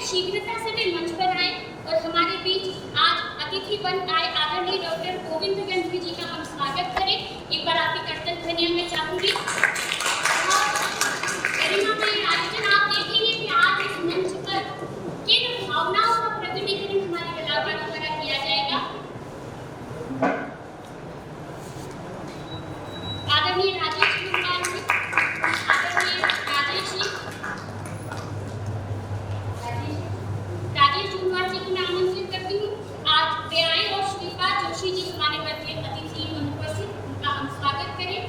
शीघ्रता से वे मंच पर आए और हमारे बीच आज अतिथि बन आए आदरणीय डॉक्टर गोविंद गंधवी जी का हम स्वागत करें। एक बार आपकी करतल ध्वनियां मैं चाहूंगी। गरिमामय आयोजन आप देखेंगे कि आज इस मंच पर किन भावनाओं का प्रकटीकरण हमारे कलाकारों द्वारा किया जाएगा। आदरणीय राजेश कुमार जी, आदरणीय राजेश जुनवार जी को मैं आमंत्रित करती हूँ। आज वे आए और श्रीपाद जोशी जी हमारे वर्गीय अतिथि अनुपस्थित, उनका हम स्वागत करें।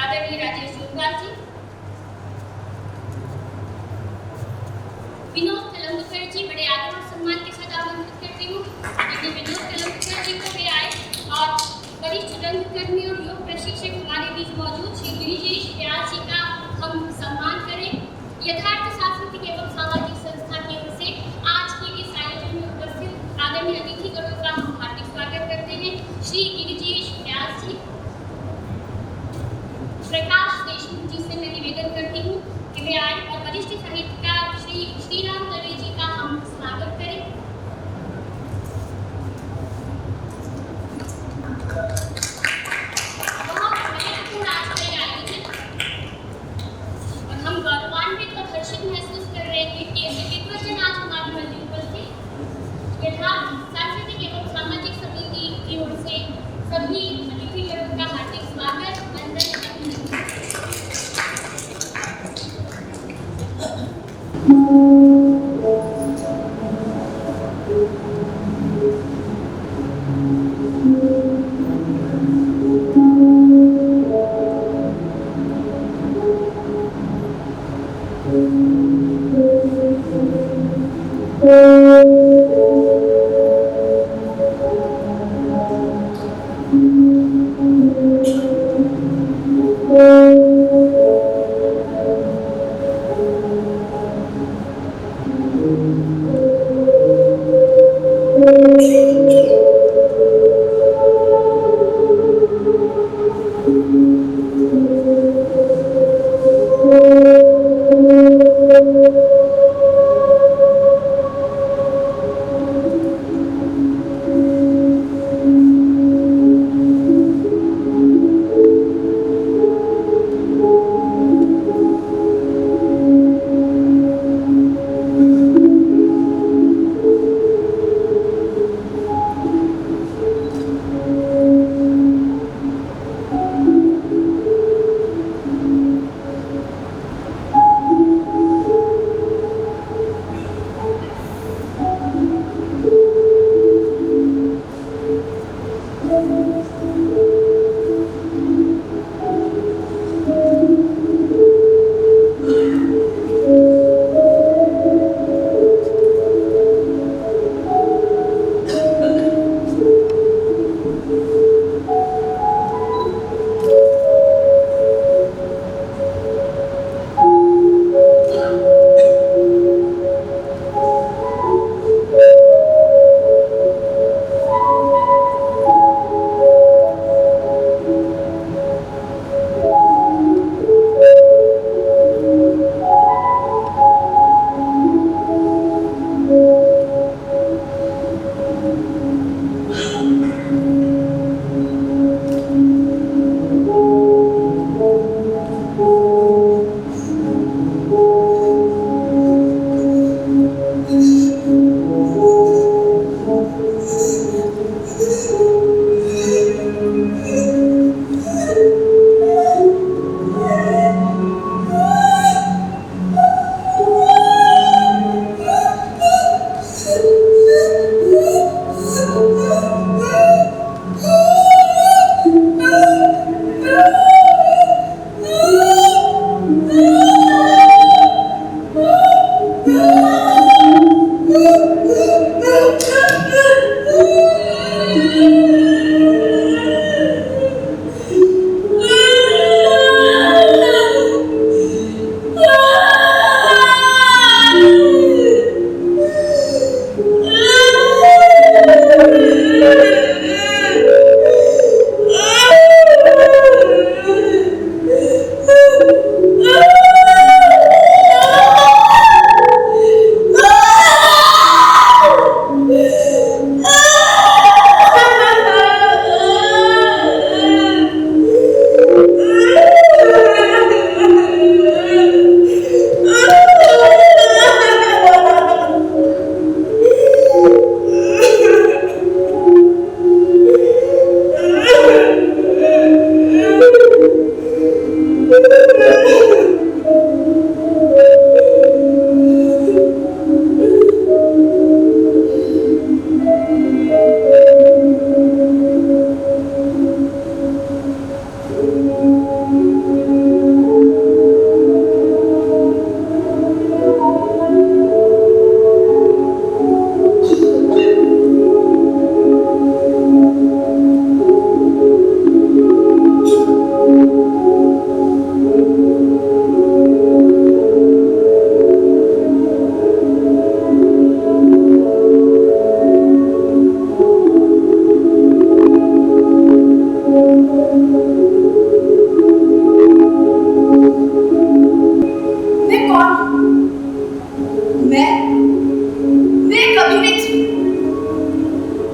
आदरणीय राजेश जुनवार जी, विनोद कलंदकर जी बड़े आदर और सम्मान के साथ आमंत्रित करती हूँ। आदरणीय विनोद कलंदकर जी को वे आए और वरिष्ठ रंगकर्मी और योग प्रशिक्षक हमारे बीच मौजूद श्री गिरिजेश व्यास जी का हम सम्मान करें। यथार्थ सांस्कृतिक एवं सामाजिक संस्था की ओर से आज के इस आयोजन में उपस्थित आदरणीय अतिथिगणों का हम हार्दिक स्वागत करते हैं। श्री गिरिजेश व्यास जी, प्रकाश देशमुख जी से मैं निवेदन करती हूँ कि वे आए और वरिष्ठ साहित्यकार श्री श्रीराम दवे जी का हम स्वागत करें। महसूस कर रहे थे कि विद्वजन आज हमारी मंजिल पर थे। यथार्थ सांस्कृतिक एवं सामाजिक समिति की ओर से सभी अतिथिगणों का हार्दिक स्वागत, वंदन,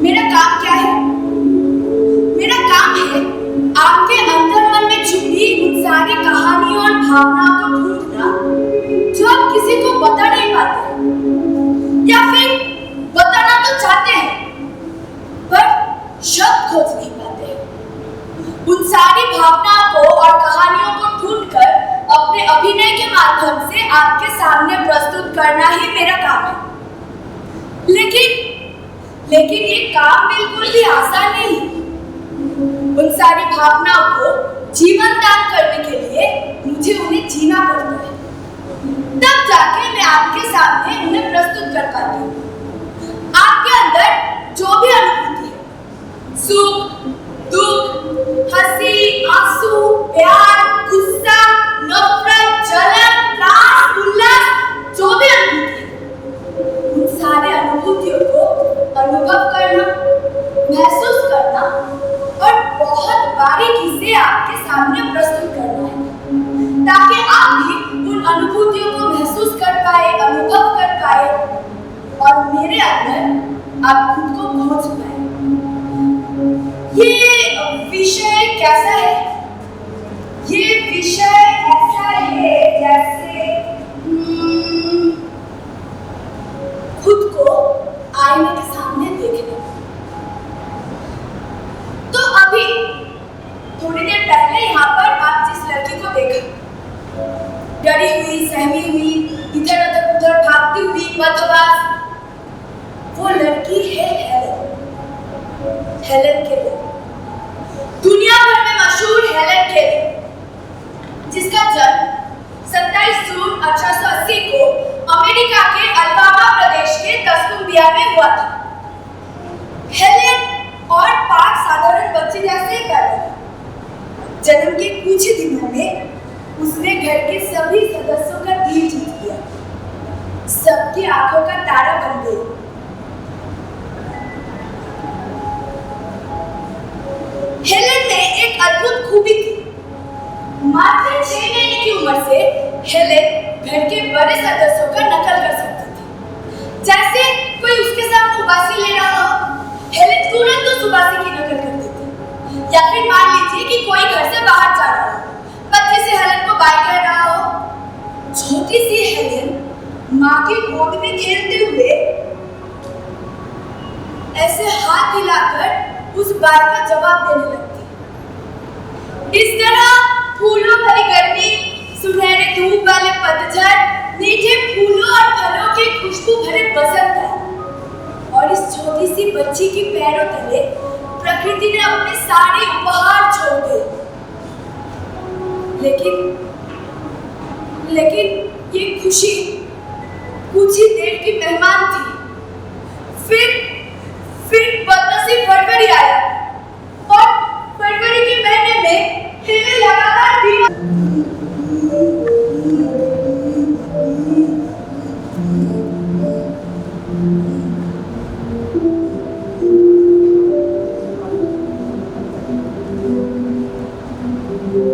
मेरा काम क्या है? मेरा काम है आपके अंतर मन में छुपी उन सारी कहानियों और भावनाओं को ढूंढना जो आप किसी को बता नहीं पाते, या फिर बताना तो चाहते हैं पर शब्द खोज नहीं पाते। उन सारी भावनाओं को और कहानियों को ढूंढकर अपने अभिनय के माध्यम से आपके सामने प्रस्तुत करना ही मेरा काम है। लेकिन ये काम बिल्कुल भी आसान नहीं। उन सारी भावनाओं को जीवन दान करने के लिए मुझे उन्हें जीना पड़ता है, तब जाके मैं आपके सामने उन्हें प्रस्तुत कर पाती हूँ। आपके अंदर जो भी अनुभूति है, सुख, दुख, हंसी, आंसू, प्यार, गुस्सा, नफरत, जलन, त्रास, उल्लास, जो भी अनुभूति है, उन सारे अनुभूतियों को अनुभव करना, महसूस करना और बहुत बारीकी से आपके सामने प्रस्तुत करना है, ताकि आप भी उन अनुभूतियों को महसूस कर पाए, अनुभव कर पाए और मेरे अंदर आप खुद को खोज पाए। ये विषय कैसा है? ये विषय ऐसा है जैसे खुद को आईने के सामने देखना। तो अभी थोड़ी देर पहले यहाँ पर आप जिस लड़की को देखा, डरी हुई, सहमी हुई, इधर उधर भागती हुई, बदहवास, वो लड़की है हेलन केलर। दुनिया भर में मशहूर हेलन केलर, जिसका जन्म 27 जून 1880 को अमेरिका के अलाबामा प्रदेश के टस्कम्बिया में हुआ था। हेलन और 5 साधारण बच्चे जैसे ही पैदा हुआ। जन्म के कुछ ही दिनों में उसने घर के सभी सदस्यों का दिल जीत लिया, सबकी आंखों का तारा बन गई। हेलन में एक अद्भुत खूबी थी। मात्र 6 महीने की उम्र से हेलन घर के बड़े सदस्यों का नकल कर सकती थी। जैसे कोई उसके साथ उबासी ले रहा हो, हेलन तुरंत उस उबासी की नकल कर देती। या फिर मान लीजिए कि कोई घर से बाहर जा रहा हो, बच्चे से हेलन को बाय कह रहा हो, छोटी सी हेलन माँ की गोद में खेलते हुए ऐसे हाथ हिलाकर उस बात का जवाब देने लगती। इस तरह फूलों भरी गर्मी, सुनहरे धूप वाले पतझड़, मीठे फूलों और फलों के खुशबू भरे बसंत है, और इस छोटी सी बच्ची की पैरों तले प्रकृति ने अपने सारे उपहार छोड़ दिए। लेकिन ये खुशी कुछ ही देर की मेहमान थी। फिर बदनसीब फरवरी आया, और फरवरी के महीने में हेलन लगातार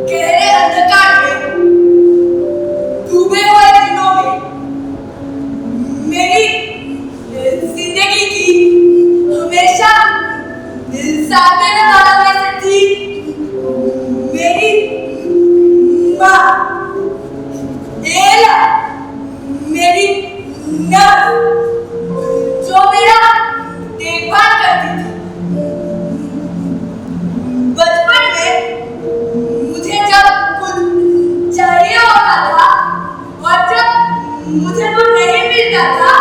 गहरे अंधकार में डूबे हुए दिनों में मेरी जिंदगी की हमेशा साथ देने वाला में से थी मेरी माँ एला, मेरी नर्स, जो मेरा देखभाल करती थी। बचपन में मुझे जब कुछ चाहिए होता था और जब मुझे वो नहीं मिलता था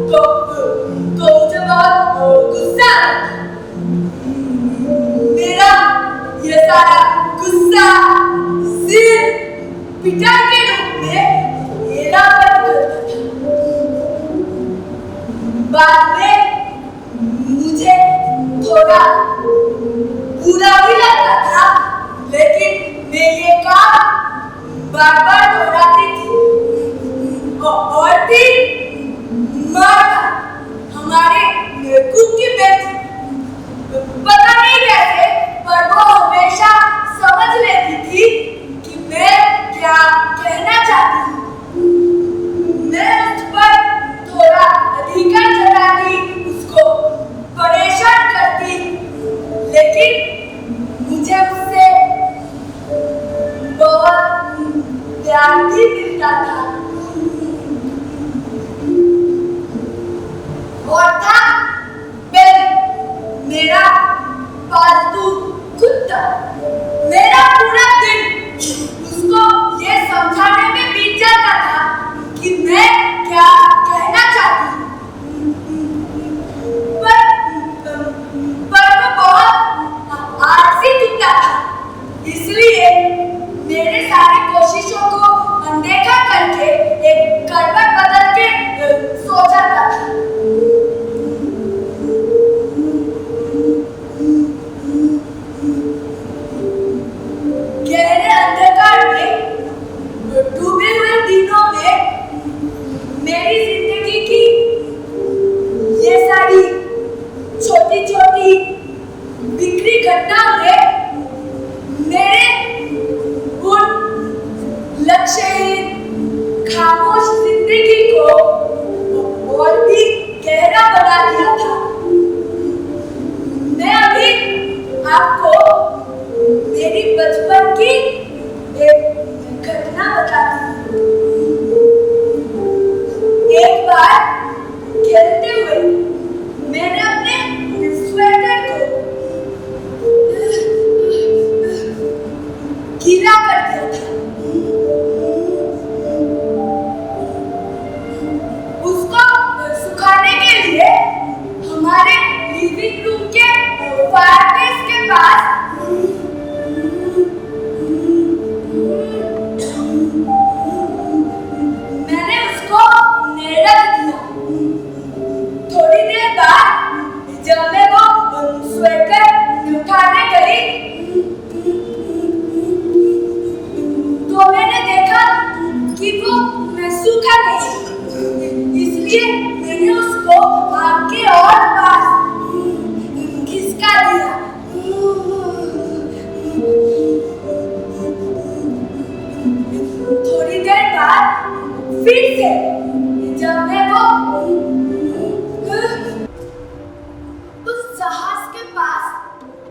तो मुझे बहुत गुस्सा आता था। मेरा ये सारा गुस्सा सिर पिटाई के रूप में मेरा पर करता था। बाद में मुझे थोड़ा बुरा भी लगता था, लेकिन मैं ये काम बार बार दोहराती थी। और थी माता, हमारे कुक की बेटी। पता नहीं कैसे, पर वो हमेशा समझ लेती थी कि मैं क्या कहना चाहती हूँ। मैं उस पर थोड़ा अधिकार जताती, उसको परेशान दिया था। और था मेरा पालतू कुत्ता। मेरा पूरा दिन उसको ये समझाने में बीत जाता था कि मैं क्या कहना चाहती हूँ। पर वो बहुत आलसी कुत्ता था, इसलिए मेरे सारी कोशिशों को अनदेखा करके एक करवट बदल के सो जाता था। गहरे अंधकार में डूबे हुए दिनों में मेरी जिंदगी की ये सारी छोटी छोटी बिखरी घटनाओं ने मेरे उन लक्ष्यहीन खामोश जिंदगी को और भी गहरा बना दिया था। मैं अभी आपको मेरी बचपन की एक घटना बताती हूँ। एक बार खेलते हुए मैंने अपने स्वेटर को गीला कर दिया था। उसको सुखाने के लिए हमारे लिविंग रूम के फायरप्लेस के पास मैंने उसको नेड़क दिया। थोड़ी देर बाद जब मैं वो स्वेटर उठाने गई तो मैंने देखा कि वो सूखा नहीं, इसलिए मैंने उसको आग के और पास खिसका दिया। थोड़ी देर बाद फिर से जब मैं वो उस जहाज के पास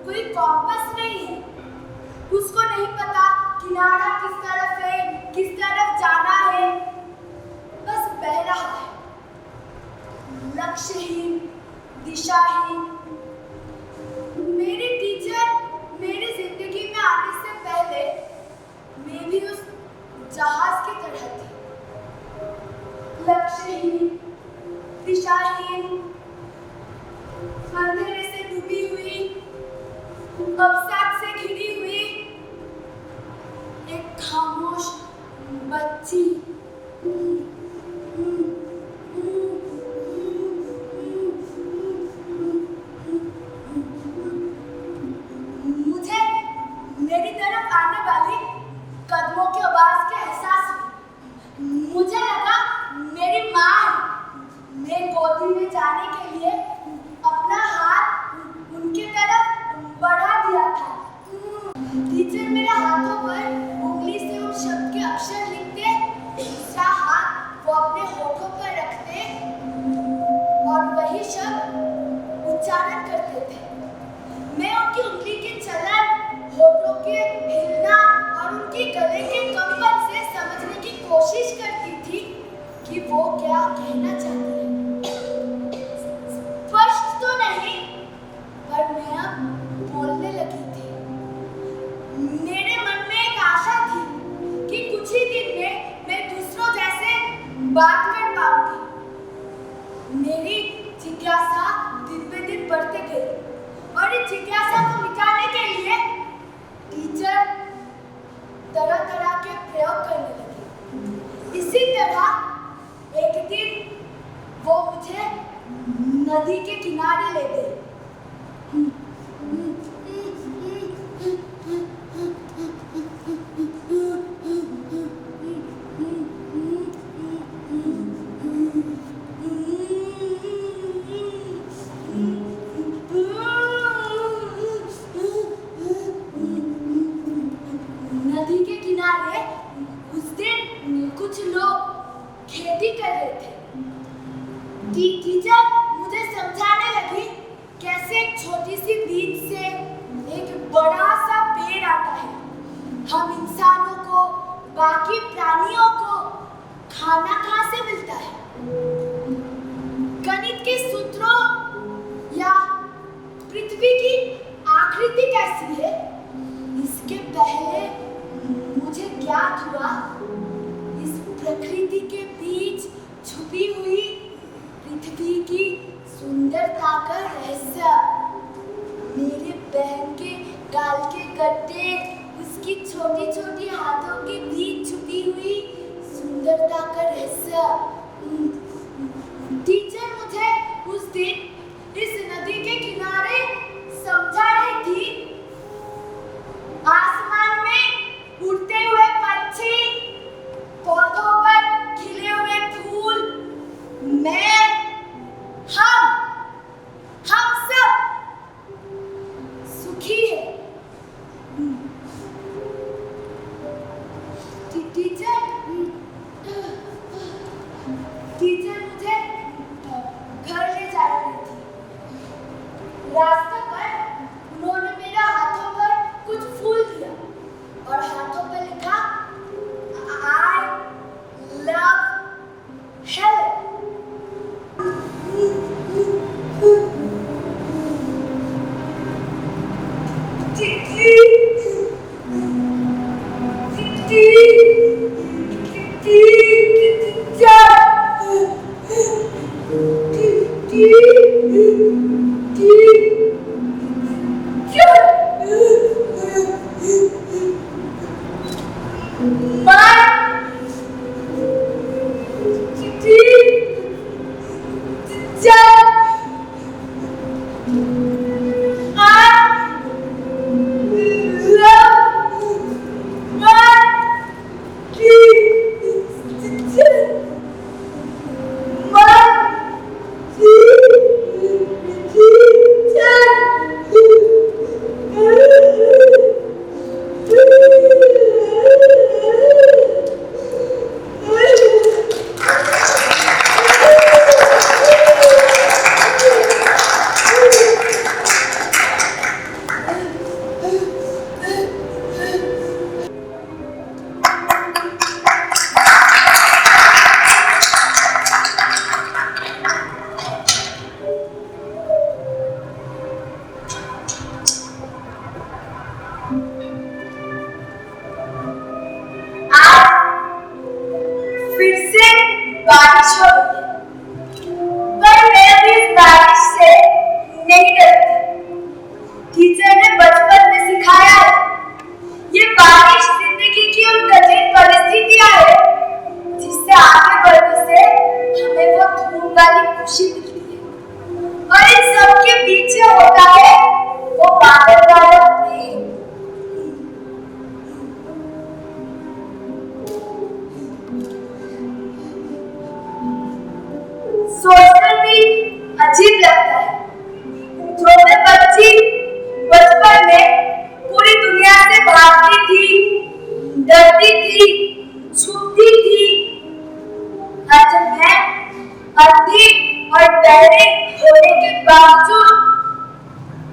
कोई कॉम्पस नहीं है, उसको नहीं पता किनारा किस तरफ है, किस तरफ जाना है, बस बह रहा है लक्ष्यहीन, दिशाहीन। मेरी टीचर मेरी जिंदगी में आने से पहले मैं भी उस जहाज की तरह थी, लक्ष्यहीन, दिशाहीन, अंधेरे से डूबी हुई, अवसाद से घिरी हुई एक खामोश बच्ची। मुझे मेरी तरफ आने वाली कदमों की आवाज का एहसास हुआ। मुझे लगा मेरी माँ है। मैं गोदी में जाने के लिए अपना हाथ उनकी तरफ बढ़ा दिया था। टीचर मेरे हाथों पर उंगली से उन शब्द के अक्षर लिखते, दूसरा हाथ वो अपने होठों पर रखते और वही शब्द उच्चारण करते थे। मैं उनकी उंगली के चलन, होठों के हिलना और उनके गले के कंपन से समझने की कोशिश करती थी कि वो क्या कहना चाहती है। स्पष्ट तो नहीं, पर मैं अब बोलने लगी थी। मेरे मन में एक आशा थी कि कुछ ही दिन में मैं दूसरों जैसे बात कर पाऊंगी। मेरी जिज्ञासा दिन पे दिन बढ़ते गई और इस जिज्ञासा को मिटाने के लिए टीचर तरह तरह के प्रयोग करने लगी। इसी तरह एक दिन वो मुझे नदी के किनारे ले गई। नदी के किनारे उस दिन कुछ लोग खेती कर रहे थे। टीचर मुझे समझाने लगी कैसे एक छोटी सी बीज से एक बड़ा सा पेड़ आता है। हम इंसानों को, बाकी प्राणियों को खाना कहाँ से मिलता है? गणित के सूत्रों या पृथ्वी की आकृति कैसी है? इसके पहले मुझे ज्ञात हुआ इस प्रकृति के बीच छुपी हुई पृथ्वी की सुंदरता का रहस्य। मेरे बहन के गाल के गड्ढे, उसकी छोटी छोटी हाथों के बीच छुपी हुई सुंदरता का रहस्य। टीचर मुझे उस दिन इस नदी के किनारे समझा रही थी। आसमान में उड़ते हुए पंछी, पौधों पर खिले हुए फूल, मैं, हम सब सुखी है। टीचर मुझे घर ले जा रही थी। रास्ते पर उन्होंने मेरे हाथों पर कुछ फूल दिया और हाथों पर लिखा I love health। बारिश हो रही है, पर मैं भी इस बारिश से नहीं डरती। टीचर ने बचपन में सिखाया है, ये बारिश जिंदगी की उन कठिन परिस्थितियां है जिससे आगे बढ़ने से हमें वो धूम वाली खुशी मिलती है, और इन सब के पीछे होता है वो बादल वाला प्रेम। सोचकर भी अजीब लगता है, छोटे बच्ची बचपन में पूरी दुनिया से भागती थी, डरती थी, छुपती थी, आज मैं अंधी और बहरे होने के बावजूद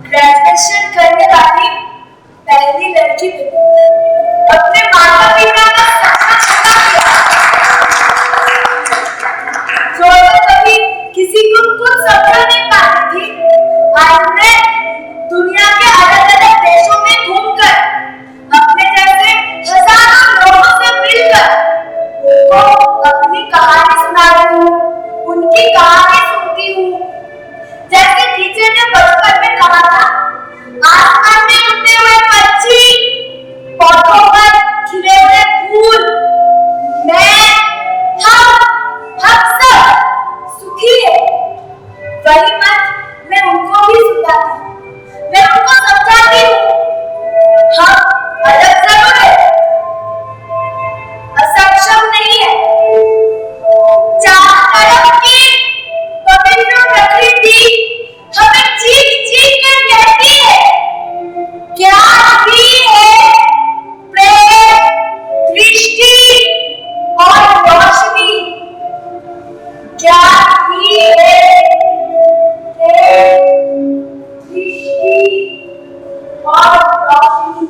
ग्रेजुएशन करने वाली पहली लड़की बनी। अपने माता पिता का सपना छुपा दिया, जो कभी किसी को कुछ सपना नहीं पाती थी, आज मैं दुनिया के अलग अलग देशों में घूमकर अपने जैसे हजारों लोगों से मिलकर उनको अपनी कहानी सुनाती हूँ, उनकी कहानी सुनती हूँ। जैसे टीचर ने बचपन में कहा था, आसमान में उड़ते हुए पंछी, पौधों पर खिले हुए फूल, मैं, हम सब सुखी है। वही मत मैं उनको भी सुनाती हूँ, मैं उनको समझाती हूँ, हम अलग जरूर है, असक्षम नहीं है। चारों तरफ की पवित्र प्रकृति हमें चीख चीख कर कहती है, क्या ही है प्रेम, दृष्टि और रोशनी, क्या ही है प्रेम, दृष्टि और रोशनी,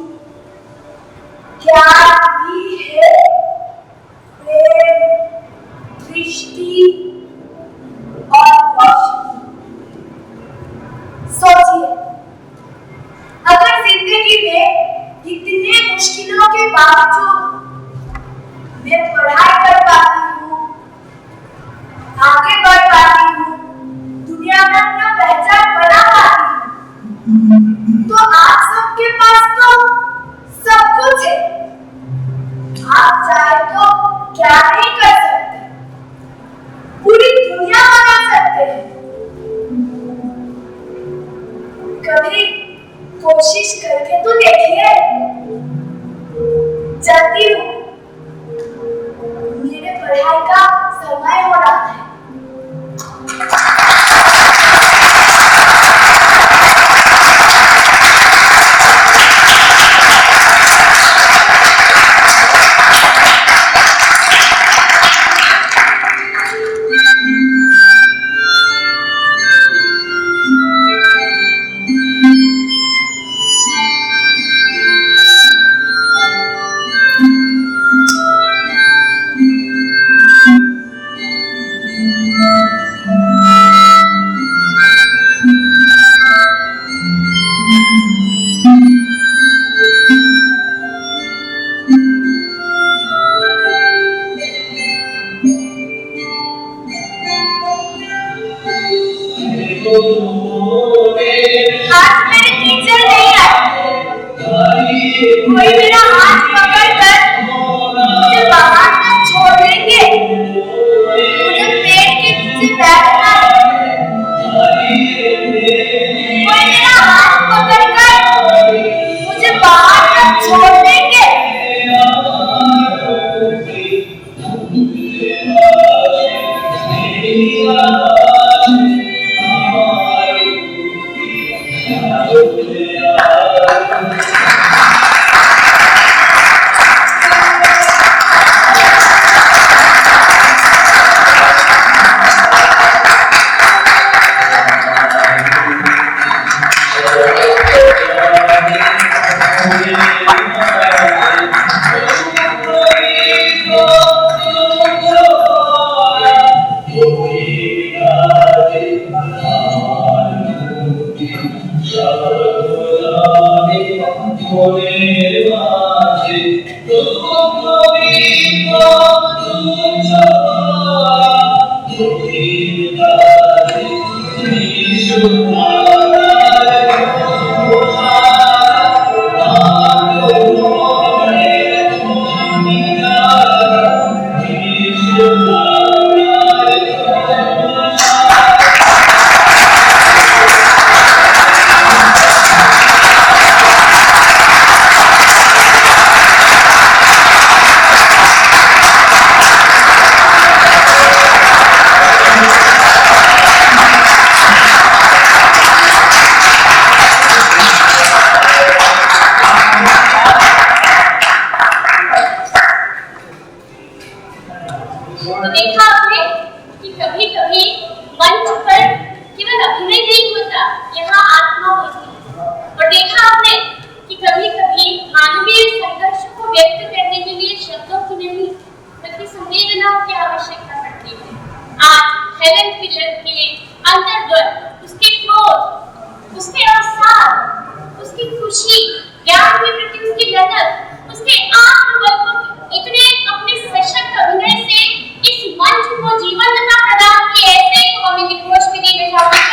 क्या ही है प्रेम, कभी कोशिश करके तो देखिए। चलती हूँ, मेरे पढ़ाई का समय हो रहा है। आज मेरे टीचर नहीं आए। कोई मेरा हाथ पकड़कर मुझे बाहर तक छोड़ देंगे। मुझे पेड़ के नीचे बैठना है। कोई मेरा हाथ पकड़कर मुझे बाहर तक छोड़ देंगे। तो देखा आपने कि कभी कभी मंच पर केवल अभिनय नहीं होता, यहाँ आत्मा होती है। और देखा आपने कि कभी कभी मानवीय संघर्ष को व्यक्त करने के लिए शब्दों की नहीं बल्कि संवेदनाओं की आवश्यकता पड़ती है। आज हेलेन केलर के अंतर्गत उसके क्रोध, उसके अवसाद, उसकी खुशी, ज्ञान के प्रति उसकी ललक, उसके आत्मबल को इतने अपने सशक्त अभिनय से इस मंच को जीवंतता प्रदान की। ऐसे ही हम इनकी खोज के लिए बेचाते हैं।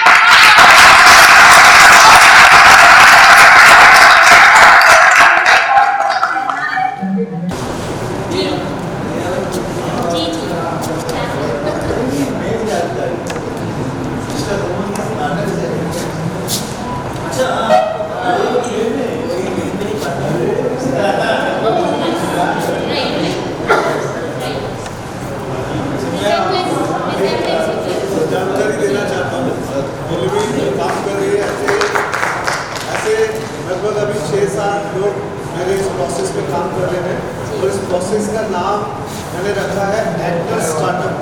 जानकारी देना चाहता हूँ। काम कर रही है ऐसे लगभग अभी 6-7 लोग मेरे इस प्रोसेस पे काम कर रहे हैं और इस प्रोसेस का नाम मैंने रखा है एक्टर स्टार्टअप।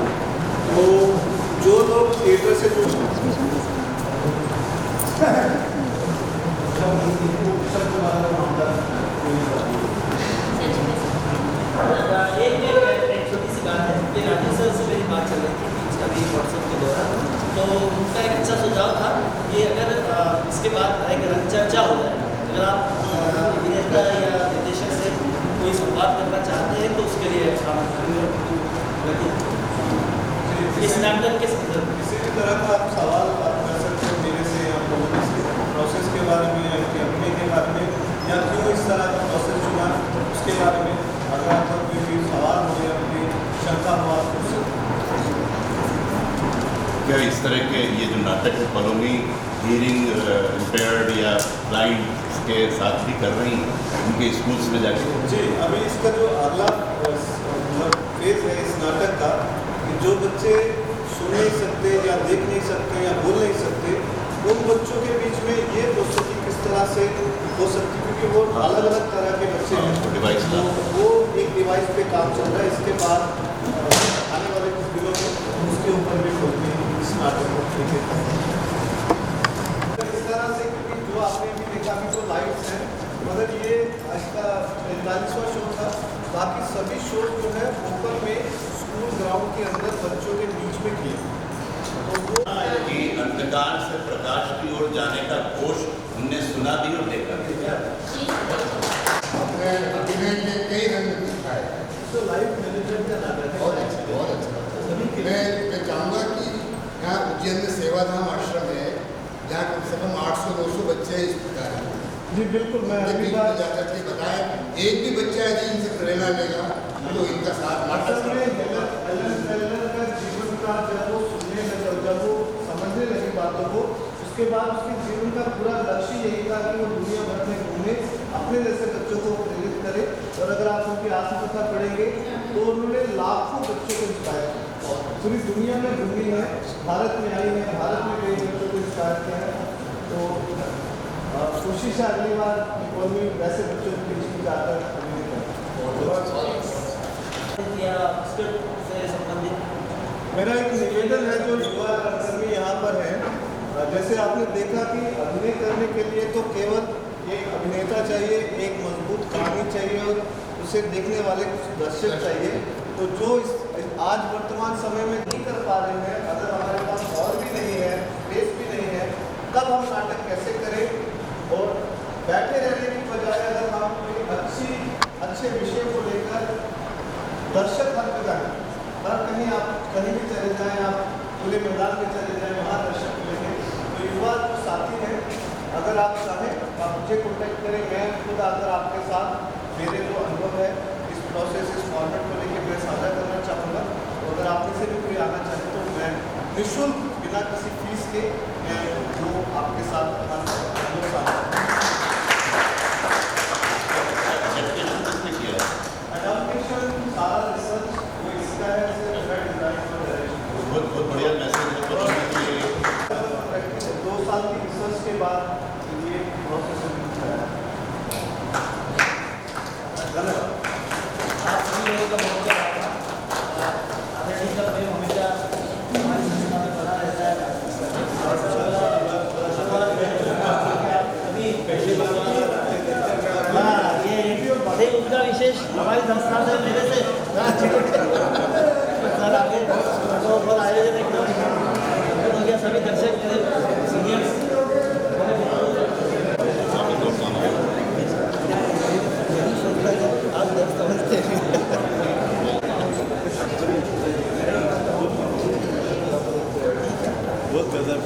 तो जो लोग थिएटर से जुड़े एक छोटी सी बात है कि राजेश सर से मेरी बात चल रही थी अभी व्हाट्सएप के दौरान। तो उनका एक अच्छा सुझाव था कि अगर इसके बाद अगर चर्चा हो जाए, अगर आप अभिनेता या निर्देशक से कोई संवाद करना चाहते हैं तो उसके लिए इस नाटक के संदर्भ में किसी भी तरह का आप सवाल आप कर सकते हो मेरे से या लोगों से, प्रोसेस के बारे में या इसके अभिनय के बारे में या क्यों इस तरह का प्रोसेस चुना उसके बारे में। अगर आपका कोई सवाल हो या कोई शंका हो आप पूछ सकते हो। क्या इस तरह के ये जो नाटक है फॉलोमी हियरिंग इम्पेयर्ड या ब्लाइंड के साथ भी कर रही हैं उनके स्कूल्स में जाके? जी, अभी इसका जो अगला फेज है इस नाटक का कि जो बच्चे सुन नहीं सकते या देख नहीं सकते या बोल नहीं सकते, उन बच्चों के बीच में ये प्रस्तुति किस तरह से हो सकती है, क्योंकि वो अलग अलग तरह के बच्चे हैं। डिवाइस तो वो एक डिवाइस पे काम चल रहा है। इसके बाद आने वाले कुछ दिनों में उसके ऊपर भी खोलते हैं इस नाटक को देखें। इस तरह से, क्योंकि जो आपने भी देखा कि जो लाइट्स हैं, मगर ये इसका 45वां शो था। बाकी सभी शो जो है ओपन में स्कूल ग्राउंड के अंदर बच्चों के बीच में किए। तो वो कि अंधकार से प्रकाश की ओर जाने का कोश हमने सुना भी और देखा भी। अपने अभिनय के कई रंग दिखाए, तो लाइव मैनेजमेंट का नाटक है। बहुत अच्छा, बहुत अच्छा। मैं चाहूँगा कि यहाँ उज्जैन में सेवाधाम आश्रम है, जहाँ कम से कम 800-900 बच्चे इस प्रकार हैं। जी बिल्कुल, मैं अगली लेकिन बार जाकर के बताएं, एक भी बच्चा यदि इनसे प्रेरणा लेगा तो इनका साथ असल में नाटक एलन टेलर का जीवन का जब वो सुनने लगा, जब वो समझने लगी बातों को, उसके बाद उसके जीवन का पूरा लक्ष्य यही था कि वो दुनिया भर में घूमे, अपने जैसे बच्चों को प्रेरित करे। और अगर आप उनकी आत्मकथा पढ़ेंगे तो उन्होंने लाखों बच्चों को इंस्पायर किया, पूरी दुनिया में घूमी है, भारत में आई है, भारत में कई बच्चों को इंस्पायर किया है। तो कोशिश है अगली बार और भी वैसे बच्चों के बीच में जाकर या स्क्रिप्ट से संबंधित मेरा एक निवेदन है जो युवा कर्मी यहाँ पर हैं। जैसे आपने देखा कि अभिनय करने के लिए तो केवल एक अभिनेता चाहिए, एक मजबूत कहानी चाहिए और उसे देखने वाले कुछ दर्शक चाहिए। तो जो इस आज वर्तमान समय में नहीं कर पा रहे हैं, अगर हमारे पास हॉल भी नहीं है, स्पेस भी नहीं है, तब हम नाटक कैसे करें? और बैठे रहने की बजाय अगर हम कोई अच्छे विषय को लेकर दर्शक हर जगह, हर कहीं आप कहीं भी चले जाएं, आप खुले मैदान में चले जाएं, वहाँ दर्शक मिलेंगे। तो युवा जो साथी हैं, अगर आप चाहें आप मुझे कॉन्टैक्ट करें, मैं खुद आकर आपके साथ मेरे जो अनुभव है इस प्रोसेस, इस फॉर्मेट को लेकर मैं साझा करना चाहूँगा। तो अगर आप में से भी कोई आना चाहे तो मैं निःशुल्क बिना किसी फीस के मैं वो आपके साथ अपना अनुभव साझा एडप्टेशन किसने किया है? एडप्टेशन सारा रिसर्च वो इसका है, सिर्फ डिजाइन और डायरेक्शन। बहुत बढ़िया मैसेज है बच्चों के लिए। 2 साल की रिसर्च के बाद ये प्रोसेस है। धन्यवाद। आप सभी लोगों का बहुत बहुत आदरणीय का प्रेम हमेशा हमारी संस्था में बना रहता है। ये उनका विशेष हमारी संस्था से मेरे से सर आगे तो बहुत आयोजन एकदम हो गया। सभी दर्शक मेरे सीनियर्स आप समझते हैं। बहुत गजब।